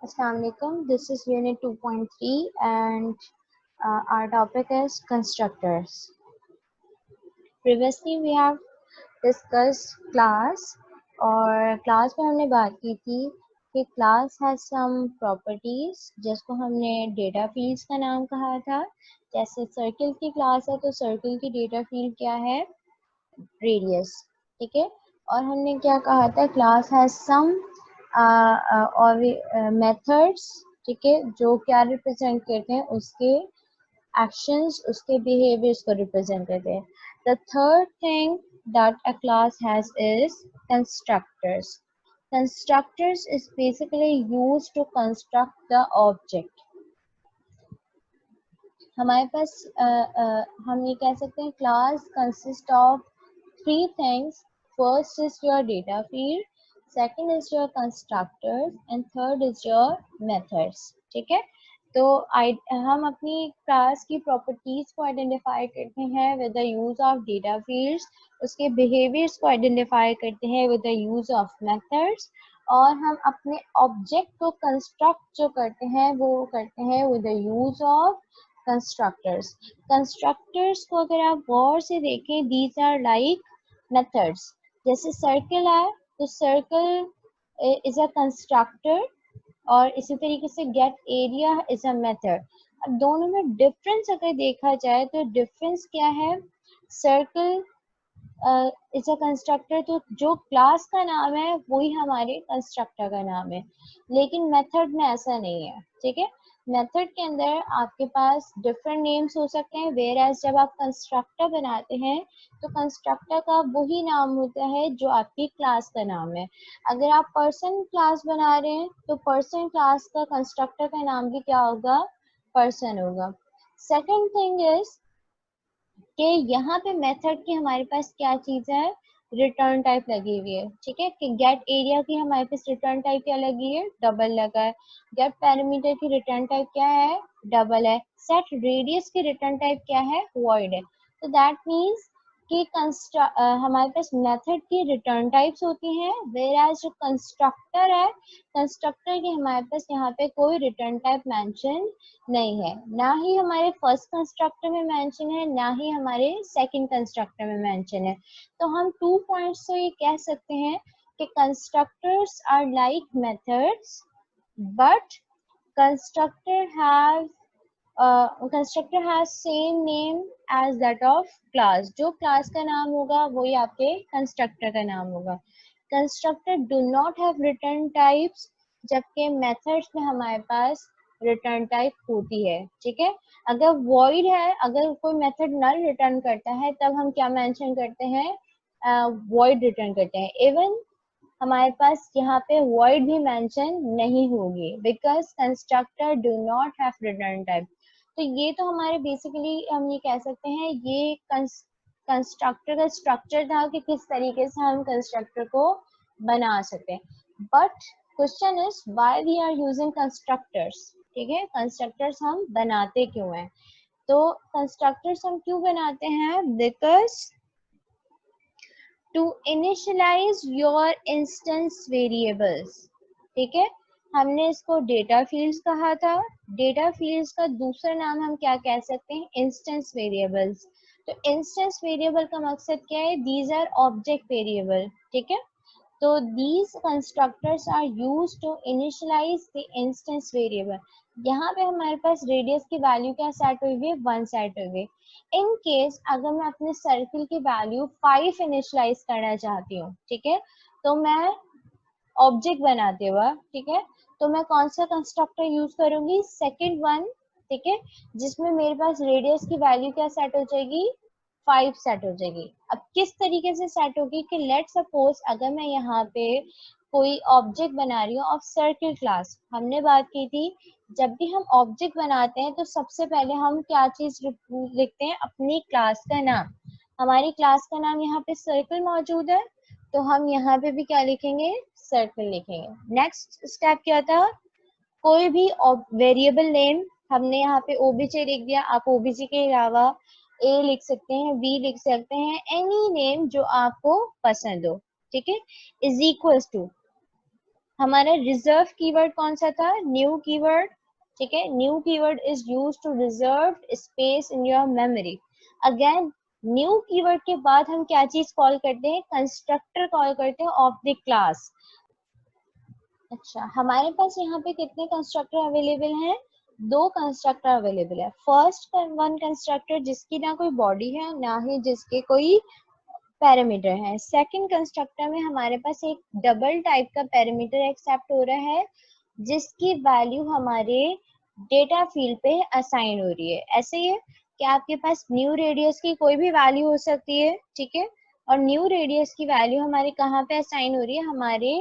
Assalamualaikum. This is Unit 2.3 and our topic is constructors. Previously we have discussed class और class में हमने बात की थी कि class has some properties जिसको हमने data fields का नाम कहा था। जैसे circle की class है तो circle की data field क्या है? Radius, ठीक है। और हमने क्या कहा था? Class has some और methods, ठीक है, जो क्या रिप्रेजेंट करते हैं उसके actions, उसके behaviors को represent करते हैं. The third thing that a class has is constructors. Constructors is basically used to construct the object. हमारे पास हम ये कह सकते हैं class consist of three things. First is your data field, second is your constructors and third is your methods. ठीक है, तो हम अपनी क्लास की प्रॉपर्टीज को आइडेंटिफाई करते हैं with the use of data fields, उसके बिहेवियर्स को आइडेंटिफाई करते हैं with the use of methods, और हम अपने ऑब्जेक्ट को कंस्ट्रक्ट जो करते हैं वो करते हैं with the use of constructors. Constructors को अगर आप गौर से देखें, दीज आर लाइक मेथड्स. जैसे सर्कल है तो सर्कल इज अ कंस्ट्रक्टर और इसी तरीके से get area is a method. अब दोनों में डिफरेंस अगर देखा जाए तो डिफरेंस क्या है? सर्कल इज अ कंस्ट्रक्टर, तो जो क्लास का नाम है वही हमारे कंस्ट्रक्टर का नाम है, लेकिन मेथड में ऐसा नहीं है. ठीक है, मेथड के अंदर आपके पास डिफरेंट नेम्स हो सकते हैं, वेयर एज जब आप कंस्ट्रक्टर बनाते हैं तो कंस्ट्रक्टर का वही नाम होता है जो आपकी क्लास का नाम है. अगर आप पर्सन क्लास बना रहे हैं तो पर्सन क्लास का कंस्ट्रक्टर का नाम भी क्या होगा? पर्सन होगा. सेकंड थिंग इज कि यहाँ पे मेथड की हमारे पास क्या चीज है? रिटर्न टाइप लगी हुई है. ठीक है, कि गेट एरिया की हमारे पास रिटर्न टाइप क्या लगी है? डबल लगा है. गेट पैरामीटर की रिटर्न टाइप क्या है? डबल है. सेट रेडियस की रिटर्न टाइप क्या है? वॉइड है. तो दैट मीन्स कि हमारे पास मेथड की रिटर्न टाइप्स होती हैं, वेयर एज जो कंस्ट्रक्टर है, कंस्ट्रक्टर की हमारे पास यहाँ पे कोई रिटर्न टाइप मेंशन नहीं है. ना ही हमारे फर्स्ट कंस्ट्रक्टर में मेंशन है, ना ही हमारे सेकंड कंस्ट्रक्टर में मेंशन है. तो हम 2 पॉइंट्स तो ये कह सकते हैं कि constructors are like methods but constructor have constructor has same name as that of class. जो क्लास का नाम होगा वही आपके कंस्ट्रक्टर का नाम होगा. Constructor do not have return types, जबकि मेथड्स में हमारे पास रिटर्न टाइप होती है. ठीक है, अगर वॉइड है, अगर कोई मेथड नल रिटर्न करता है तब हम क्या मेंशन करते हैं? वॉइड रिटर्न करते हैं. इवन हमारे पास यहाँ पे वॉइड भी मेंशन नहीं होगी because constructor do not have return type. तो ये तो हमारे बेसिकली हम ये कह सकते हैं ये कंस्ट्रक्टर का स्ट्रक्चर था कि किस तरीके से हम कंस्ट्रक्टर को बना सकते हैं. But question is why we are using constructors. ठीक है, कंस्ट्रक्टर्स हम बनाते क्यों हैं? तो कंस्ट्रक्टर्स हम क्यों बनाते हैं? Because to initialize your instance variables. ठीक है, हमने इसको डेटा फील्ड्स कहा था. डेटा फील्ड्स का दूसरा नाम हम क्या कह सकते हैं? Instance variables. तो इंस्टेंस वेरिएबल का मकसद क्या है? These are object variable. ठीक है, तो these constructors are used to initialize the instance variable. यहाँ पे हमारे पास रेडियस की वैल्यू क्या सेट हुई है? 1 सेट हुई है. इन केस अगर मैं अपने सर्किल की वैल्यू 5 इनिशियलाइज करना चाहती हूँ, ठीक है, तो मैं ऑब्जेक्ट बनाते हुआ, ठीक है, तो मैं कौन सा कंस्ट्रक्टर यूज करूंगी? Second one. ठीक है, जिसमें मेरे पास रेडियस की वैल्यू क्या सेट हो जाएगी? 5 सेट हो जाएगी. अब किस तरीके से सेट होगी कि लेट सपोज अगर मैं यहाँ पे कोई ऑब्जेक्ट बना रही हूँ ऑफ सर्किल क्लास. हमने बात की थी जब भी हम ऑब्जेक्ट बनाते हैं तो सबसे पहले हम क्या चीज लिखते हैं? अपनी क्लास का नाम. हमारी क्लास का नाम यहाँ पे सर्कल मौजूद है तो हम यहाँ पे भी क्या लिखेंगे? सर्कल लिखेंगे. नेक्स्ट स्टेप क्या था? कोई भी वेरिएबल नेम हमने यहाँ पे ओबीजे लिख दिया. आप ओबीजे के अलावा ए लिख सकते हैं, बी लिख सकते हैं, एनी नेम जो आपको पसंद हो. ठीक है, इज इक्वल्स टू हमारा रिजर्व कीवर्ड कौन सा था? न्यू कीवर्ड, ठीक है। New keyword is use to reserve space in your memory. Again new keyword के बाद हम क्या चीज कॉल करते हैं? कंस्ट्रक्टर कॉल करते हैं ऑफ द क्लास। अच्छा, हमारे पास यहाँ पे कितने कंस्ट्रक्टर अवेलेबल हैं? 2 कंस्ट्रक्टर अवेलेबल है। फर्स्ट वन कंस्ट्रक्टर जिसकी ना कोई बॉडी है ना ही जिसके कोई पैरामीटर है। सेकंड कंस्ट्रक्टर में हमारे पास एक डबल टाइप का पैरामीटर एक्सेप्ट हो रहा है जिसकी वैल्यू हमारे डेटा फील्ड पे असाइन हो रही है। ऐसे ही है कि आपके पास न्यू रेडियस की कोई भी वैल्यू हो सकती है, ठीक है, और न्यू रेडियस की वैल्यू हमारे कहाँ पे असाइन हो रही है? हमारे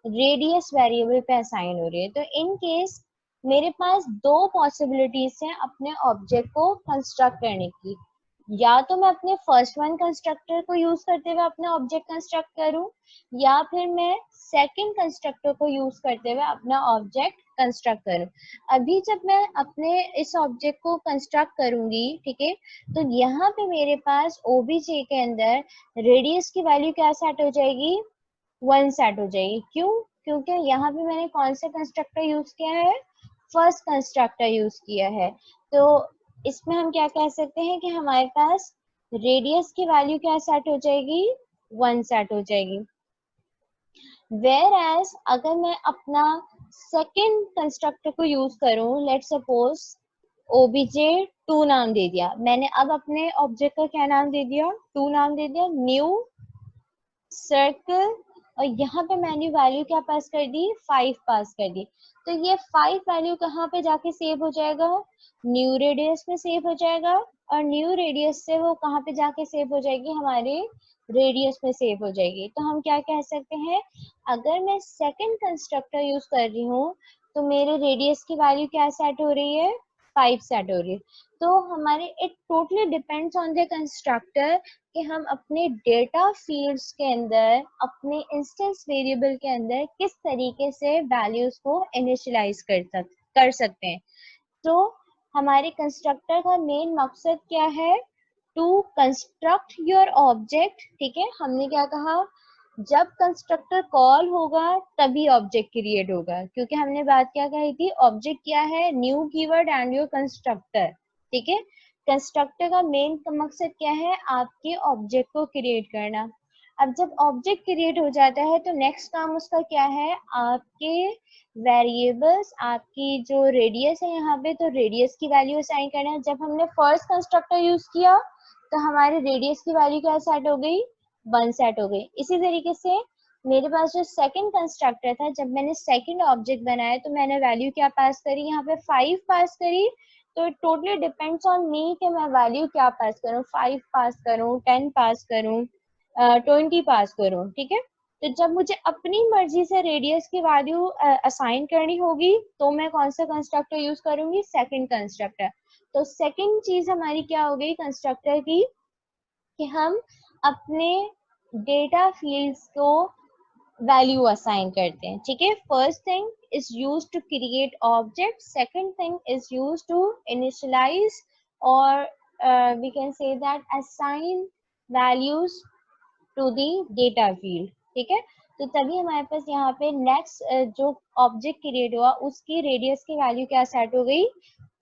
रेडियस वेरिएबल पे असाइन हो रही है। तो इन केस मेरे पास 2 पॉसिबिलिटीज हैं अपने ऑब्जेक्ट को कंस्ट्रक्ट करने की। या तो मैं अपने फर्स्ट वन कंस्ट्रक्टर को यूज करते हुए अपना ऑब्जेक्ट कंस्ट्रक्ट करूं, या फिर मैं सेकंड कंस्ट्रक्टर को यूज करते हुए अपना ऑब्जेक्ट कंस्ट्रक्ट करूं। अभी जब मैं अपने इस ऑब्जेक्ट को कंस्ट्रक्ट करूंगी, ठीक है, तो यहाँ पे मेरे पास ओबीजे के अंदर रेडियस की वैल्यू क्या सेट हो जाएगी? 1 सेट हो जाएगी। क्यों? क्योंकि यहाँ पे मैंने कौन सा कंस्ट्रक्टर यूज किया है? फर्स्ट कंस्ट्रक्टर यूज किया है। तो इसमें हम क्या कह सकते हैं कि हमारे पास रेडियस की वैल्यू क्या सेट हो जाएगी? 1 सेट हो जाएगी। वेयर एज अगर मैं अपना सेकंड कंस्ट्रक्टर को यूज करूं, लेट सपोज ओबीजे 2 नाम दे दिया मैंने। अब अपने ऑब्जेक्ट का क्या नाम दे दिया? 2 नाम दे दिया। न्यू सर्कल, और यहाँ पे मैंने वैल्यू क्या पास कर दी? 5 पास कर दी। तो ये 5 वैल्यू कहाँ पे जाके सेव हो जाएगा? न्यू रेडियस में सेव हो जाएगा, और न्यू रेडियस से वो कहाँ पे जाके सेव हो जाएगी? हमारे रेडियस में सेव हो जाएगी। तो हम क्या कह सकते हैं? अगर मैं सेकंड कंस्ट्रक्टर यूज कर रही हूँ तो मेरे रेडियस की वैल्यू क्या सेट हो रही है? 5 सेट हो रही है। तो हमारे it totally depends on the constructor कि हम अपने डेटा फील्ड्स के अंदर अपने इंस्टेंस वेरिएबल के अंदर किस तरीके से वैल्यूज को इनिशियलाइज कर सकते हैं। तो हमारे कंस्ट्रक्टर का मेन मकसद क्या है? टू कंस्ट्रक्ट योर ऑब्जेक्ट, ठीक है। हमने क्या कहा? जब कंस्ट्रक्टर कॉल होगा तभी ऑब्जेक्ट क्रिएट होगा, क्योंकि हमने बात क्या कही थी? ऑब्जेक्ट क्या है? New keyword and your constructor, ठीक है। कंस्ट्रक्टर का मेन मकसद क्या है? आपके ऑब्जेक्ट को क्रिएट करना। अब जब ऑब्जेक्ट क्रिएट हो जाता है तो नेक्स्ट काम उसका क्या है? आपके वेरिएबल्स, आपकी जो रेडियस है यहाँ पे, तो रेडियस की वैल्यू असाइन करना है। जब हमने फर्स्ट कंस्ट्रक्टर यूज किया तो हमारे रेडियस की वैल्यू क्या सेट हो गई? 1 सेट हो गई। इसी तरीके से मेरे पास जो सेकंड कंस्ट्रक्टर था, जब मैंने सेकंड ऑब्जेक्ट बनाया तो मैंने वैल्यू क्या पास करी? यहाँ पे 5 पास करी। तो it totally depends on me कि मैं वैल्यू क्या पास करूँ, 5 पास करूँ, 10 पास करूँ, 20 पास करूँ, ठीक है। तो जब मुझे अपनी मर्जी से रेडियस की वैल्यू असाइन करनी होगी तो मैं कौन सा कंस्ट्रक्टर यूज करूंगी? Second constructor. तो सेकंड चीज हमारी क्या हो गई कंस्ट्रक्टर की? कि हम अपने डेटा फील्ड्स को वैल्यू असाइन करते हैं, ठीक है। First thing is use to create object, second thing is use to initialise और we can say that assign values to the data field, ठीक है। तो तभी हमारे पास यहाँ पे नेक्स्ट जो ऑब्जेक्ट क्रिएट हुआ उसकी रेडियस की वैल्यू क्या सेट हो गई?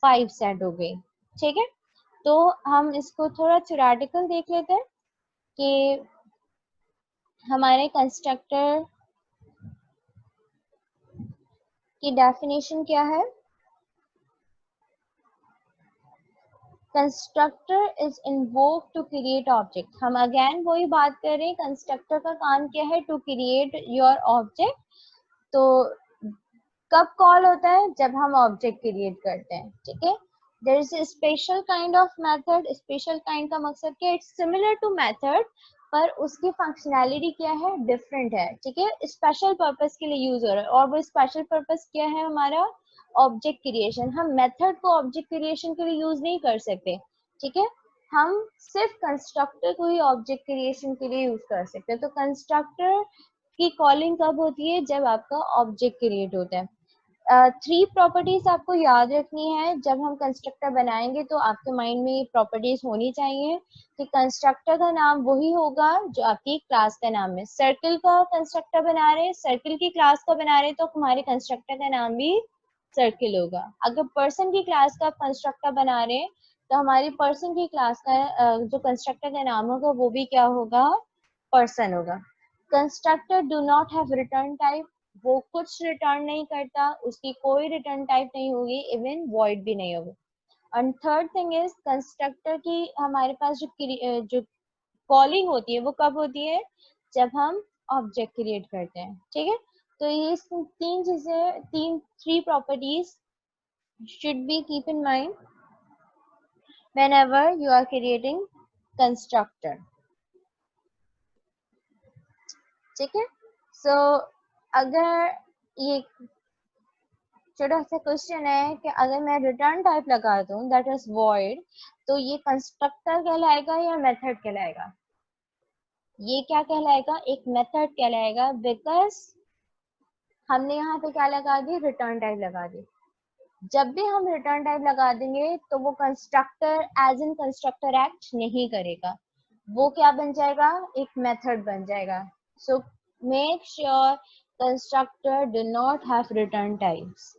5 सेट हो गई, ठीक है। तो हम इसको थोड़ा थ्योरेटिकल देख लेते हैं कि हमारे कंस्ट्रक्टर की डेफिनेशन क्या है। Constructor is invoked to create object. हम अगेन वही बात कर रहे हैं, कंस्ट्रक्टर का काम क्या है? To create your object. तो कब कॉल होता है? जब हम ऑब्जेक्ट क्रिएट करते हैं, ठीक है। There is a special kind of method. Special kind का मकसद क्या है? इट्स सिमिलर टू मेथड, पर उसकी फंक्शनैलिटी क्या है? डिफरेंट है, ठीक है। स्पेशल पर्पस के लिए यूज हो रहा है, और वो स्पेशल पर्पस क्या है हमारा? Object creation. हम मेथड को ऑब्जेक्ट क्रिएशन के लिए यूज नहीं कर सकते, ठीक है। हम सिर्फ कंस्ट्रक्टर को ही ऑब्जेक्ट क्रिएशन के लिए यूज कर सकते हैं। तो कंस्ट्रक्टर की कॉलिंग कब होती है? जब आपका ऑब्जेक्ट क्रिएट होता है। 3 प्रॉपर्टीज आपको याद रखनी है जब हम कंस्ट्रक्टर बनाएंगे, तो आपके माइंड में ये प्रॉपर्टीज होनी चाहिए कि कंस्ट्रक्टर का नाम वही होगा जो आपकी क्लास का नाम है। सर्कल का कंस्ट्रक्टर बना रहे हैं, सर्कल की क्लास का बना रहे हैं, तो हमारे कंस्ट्रक्टर का नाम भी सर्कल होगा। अगर पर्सन की क्लास का कंस्ट्रक्टर बना रहे हैं, तो हमारी पर्सन की क्लास का जो कंस्ट्रक्टर का नाम होगा वो भी क्या होगा, पर्सन होगा। Constructor do not have return type, वो कुछ रिटर्न नहीं करता, उसकी कोई रिटर्न टाइप नहीं होगी, इवन वॉइड भी नहीं होगी। And third thing is constructor की हमारे पास जो कॉलिंग होती है वो कब होती है, जब हम ऑब्जेक्ट क्रिएट करते हैं, ठीक है। तो ये 3 चीजें, 3 properties should be keep in mind whenever you are creating constructor, ठीक है। सो अगर ये छोटा सा क्वेश्चन है कि अगर मैं रिटर्न टाइप लगा दूं दैट इज वॉइड, तो ये कंस्ट्रक्टर कहलाएगा या मेथड कहलाएगा? ये क्या कहलाएगा, एक मेथड कहलाएगा, बिकॉज हमने यहाँ पे क्या लगा दी, रिटर्न टाइप लगा दी। जब भी हम रिटर्न टाइप लगा देंगे तो वो constructor as in constructor act नहीं करेगा, वो क्या बन जाएगा, एक मेथड बन जाएगा। So make sure constructor do not have return types.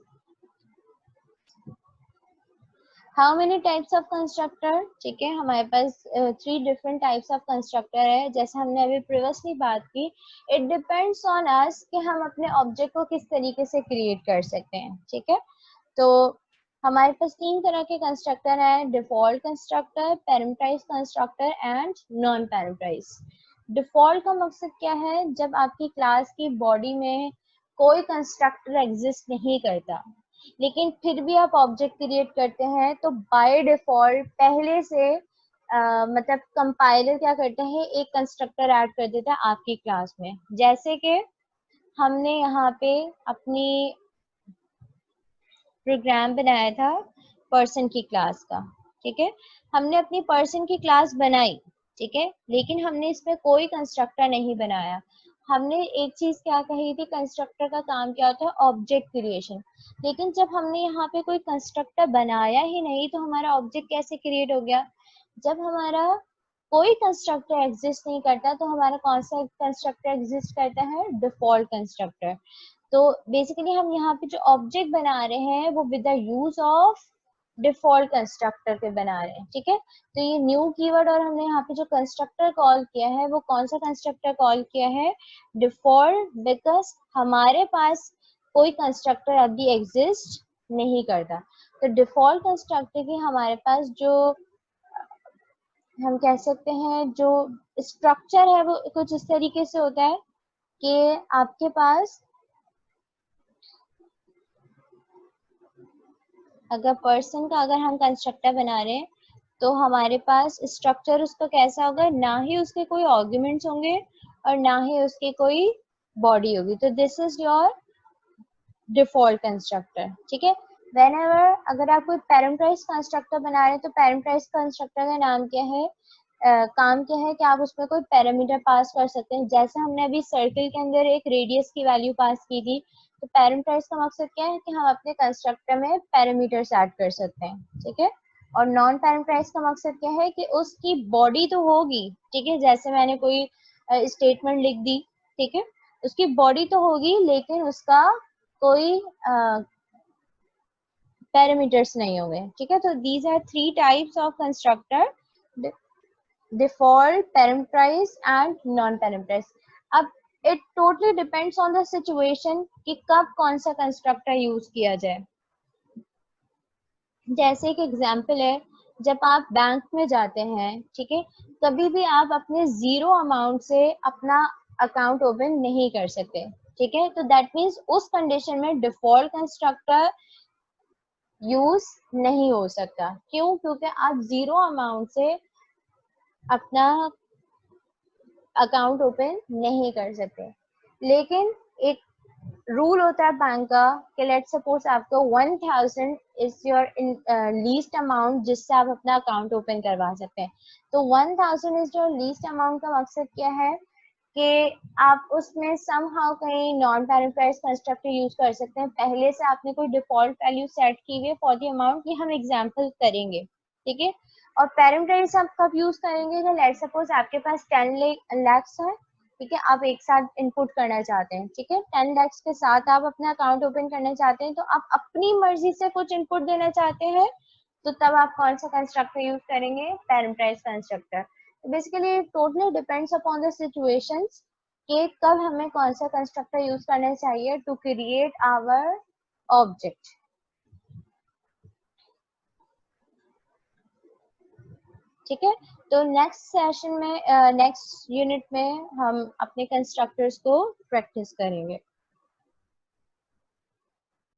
How many types of constructor, ठीक है, हमारे पास 3 डिफरेंट टाइप्स ऑफ कंस्ट्रक्टर है, जैसे हमने अभी प्रीवियसली बात की। इट डिपेंड्स ऑन अस कि हम अपने ऑब्जेक्ट को किस तरीके से क्रिएट कर सकते हैं, ठीक है। तो हमारे पास 3 तरह के कंस्ट्रक्टर हैं, default constructor, parameterized constructor and non parameterized. Default का मकसद क्या है, जब आपकी क्लास की बॉडी में कोई कंस्ट्रक्टर एग्जिस्ट नहीं करता लेकिन फिर भी आप ऑब्जेक्ट क्रिएट करते हैं, तो बाय डिफॉल्ट पहले से मतलब कंपाइलर क्या करता है, एक कंस्ट्रक्टर ऐड कर देता है आपकी क्लास में। जैसे कि हमने यहाँ पे अपनी प्रोग्राम बनाया था पर्सन की क्लास का, ठीक है, हमने अपनी पर्सन की क्लास बनाई, ठीक है, लेकिन हमने इसमें कोई कंस्ट्रक्टर नहीं बनाया। हमने एक चीज क्या कही थी, कंस्ट्रक्टर का काम क्या होता है, ऑब्जेक्ट क्रिएशन। लेकिन जब हमने यहाँ पे कोई कंस्ट्रक्टर बनाया ही नहीं, तो हमारा ऑब्जेक्ट कैसे क्रिएट हो गया? जब हमारा कोई कंस्ट्रक्टर एग्जिस्ट नहीं करता, तो हमारा कौन सा कंस्ट्रक्टर एग्जिस्ट करता है, डिफॉल्ट कंस्ट्रक्टर। तो बेसिकली हम यहाँ पे जो ऑब्जेक्ट बना रहे हैं वो with the use of default constructor के बना रहे हैं, ठीक है। तो ये न्यू कीवर्ड और हमने यहाँ पे जो कंस्ट्रक्टर कॉल किया है वो कौन सा कंस्ट्रक्टर कॉल किया है, डिफॉल्ट, बिकॉज हमारे पास कोई कंस्ट्रक्टर अभी एग्जिस्ट नहीं करता। तो डिफॉल्ट कंस्ट्रक्टर की हमारे पास जो हम कह सकते हैं जो स्ट्रक्चर है वो कुछ इस तरीके से होता है कि आपके पास अगर पर्सन का अगर हम कंस्ट्रक्टर बना रहे हैं, तो हमारे पास स्ट्रक्चर उसका कैसा होगा, ना ही उसके कोई आर्गुमेंट्स होंगे और ना ही उसकी कोई बॉडी होगी। तो this is your default constructor, ठीक है। व्हेनेवर अगर आप कोई पैरामीटराइज्ड कंस्ट्रक्टर बना रहे हैं, तो पैरामीटराइज्ड कंस्ट्रक्टर का नाम क्या है, काम क्या है कि आप उसमें कोई पैरामीटर पास कर सकते हैं। जैसे हमने अभी सर्कल के अंदर एक रेडियस की वैल्यू पास की थी, तो पैरामीटराइज का मकसद क्या है कि हम अपने कंस्ट्रक्टर में पैरामीटर्स ऐड कर सकते हैं, ठीक है। और नॉन पैरामीटराइज का मकसद क्या है कि उसकी बॉडी तो होगी, ठीक है, जैसे मैंने कोई स्टेटमेंट लिख दी, ठीक है, उसकी बॉडी तो होगी लेकिन उसका कोई पैरामीटर्स नहीं होंगे, ठीक है। तो these are 3 types of constructor, default, parameterized and non parameterized। अब it totally depends on the situation कि कब कौन सा कंस्ट्रक्टर यूज किया जाए। जैसे एक एग्जांपल है, जब आप बैंक में जाते हैं, ठीक है, कभी भी आप अपने 0 अमाउंट से अपना अकाउंट ओपन नहीं कर सकते, ठीक है। तो दैट मीन्स उस कंडीशन में डिफॉल्ट कंस्ट्रक्टर यूज नहीं हो सकता। क्यों? क्योंकि आप 0 अमाउंट से अपना अकाउंट ओपन नहीं कर सकते। लेकिन एक रूल होता है बैंक का कि लेट सपोज आपको 1000 इज योर लीस्ट अमाउंट जिससे आप अपना अकाउंट ओपन करवा सकते हैं। तो 1000 इज योर लीस्ट अमाउंट का मकसद क्या है कि आप उसमें समहाउ कहीं नॉन पैरामीटराइज्ड कंस्ट्रक्टर यूज कर सकते हैं। पहले से आपने कोई डिफॉल्ट वैल्यू सेट की हुई है फॉर द अमाउंट, ये हम एग्जांपल करेंगे, ठीक है। और पैरामीटराइज आप कब यूज करेंगे, तो लेट्स सपोज आपके पास 10 lakhs है, ठीक है, आप एक साथ इनपुट करना चाहते हैं, ठीक है, 10 lakhs के साथ आप अपना अकाउंट ओपन करना चाहते हैं, तो आप अपनी मर्जी से कुछ इनपुट देना चाहते हैं, तो तब आप कौन सा कंस्ट्रक्टर यूज करेंगे, parameterized constructor. Basically totally depends upon the situations कि कब हमें कौन सा कंस्ट्रक्टर यूज करना चाहिए टू क्रिएट आवर ऑब्जेक्ट। ठीक है, तो नेक्स्ट सेशन में नेक्स्ट यूनिट में हम अपने कंस्ट्रक्टर्स को प्रैक्टिस करेंगे।